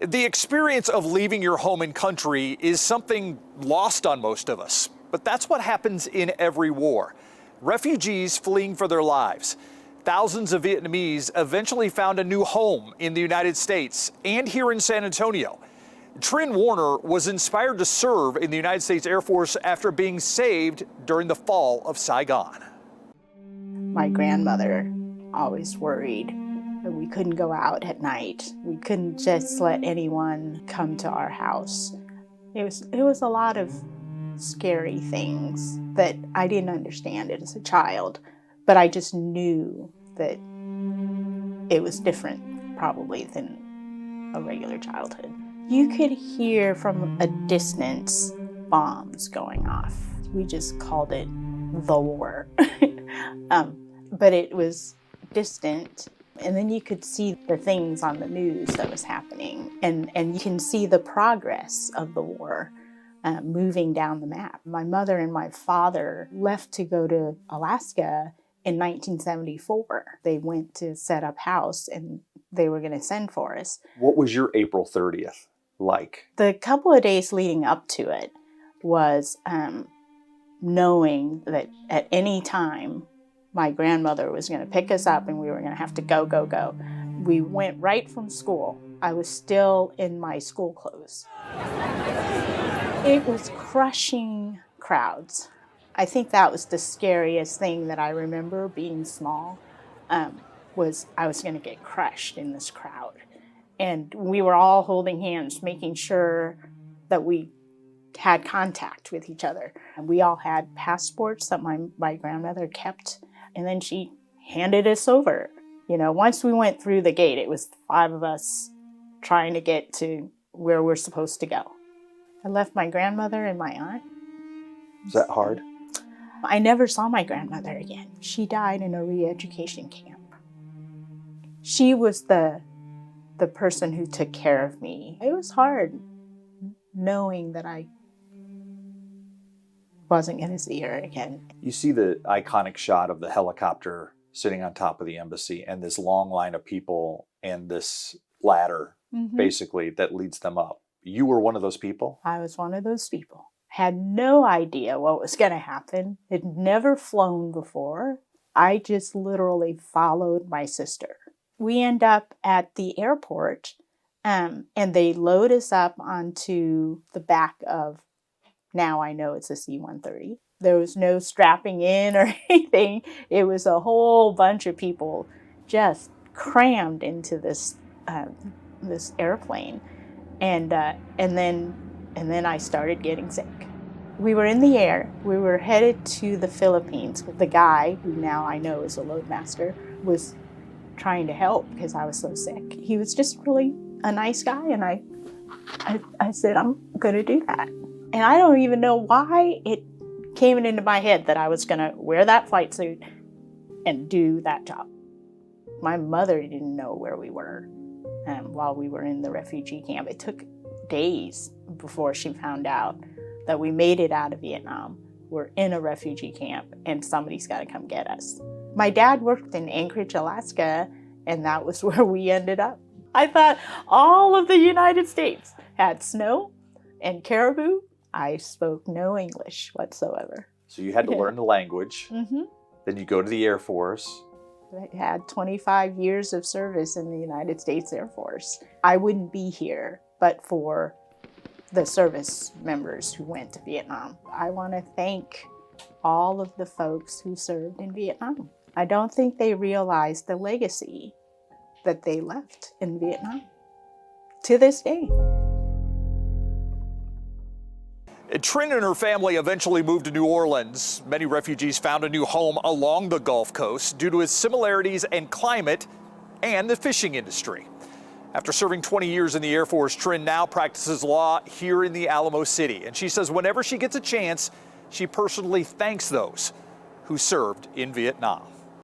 The experience of leaving your home and country is something lost on most of us, but that's what happens in every war. Refugees fleeing for their lives. Thousands of Vietnamese eventually found a new home in the United States and here in San Antonio. Trin Warner was inspired to serve in the United States Air Force after being saved during the fall of Saigon. My grandmother always worried that we couldn't go out at night. We couldn't just let anyone come to our house. It was a lot of scary things that I didn't understand it as a child, but I just knew that it was different probably than a regular childhood. You could hear from a distance bombs going off. We just called it the war. But it was distant. And then you could see the things on the news that was happening. And you can see the progress of the war moving down the map. My mother and my father left to go to Alaska in 1974. They went to set up house and they were going to send for us. What was your April 30th like? The couple of days leading up to it was knowing that at any time my grandmother was going to pick us up and we were going to have to go. We went right from school. I was still in my school clothes. It was crushing crowds. I think that was the scariest thing that I remember being small, was I was going to get crushed in this crowd. And we were all holding hands, making sure that we had contact with each other. And we all had passports that my grandmother kept, and then she handed us over. You know, once we went through the gate, it was 5 of us trying to get to where we're supposed to go. I left my grandmother and my aunt. Was that hard? I never saw my grandmother again. She died in a re-education camp. She was the person who took care of me. It was hard knowing that I wasn't going to see her again. You see the iconic shot of the helicopter sitting on top of the embassy and this long line of people and this ladder, basically, that leads them up. You were one of those people? I was one of those people. Had no idea what was going to happen. Had never flown before. I just literally followed my sister. We end up at the airport, and they load us up onto the back of, now I know it's a C-130. There was no strapping in or anything. It was a whole bunch of people just crammed into this this airplane, and then I started getting sick. We were in the air. We were headed to the Philippines. The guy, who now I know is a loadmaster, was trying to help because I was so sick. He was just really a nice guy, and I said, I'm going to do that. And I don't even know why it came into my head that I was going to wear that flight suit and do that job. My mother didn't know where we were while we were in the refugee camp. It took days before she found out that we made it out of Vietnam. We're in a refugee camp and somebody's got to come get us. My dad worked in Anchorage, Alaska, and that was where we ended up. I thought all of the United States had snow and caribou. I spoke no English whatsoever. So you had to learn the language. Then you go to the Air Force. I had 25 years of service in the United States Air Force. I wouldn't be here but for the service members who went to Vietnam. I want to thank all of the folks who served in Vietnam. I don't think they realized the legacy that they left in Vietnam to this day. Trin and her family eventually moved to New Orleans. Many refugees found a new home along the Gulf Coast due to its similarities in climate and the fishing industry. After serving 20 years in the Air Force, Trin now practices law here in the Alamo City. And she says whenever she gets a chance, she personally thanks those who served in Vietnam.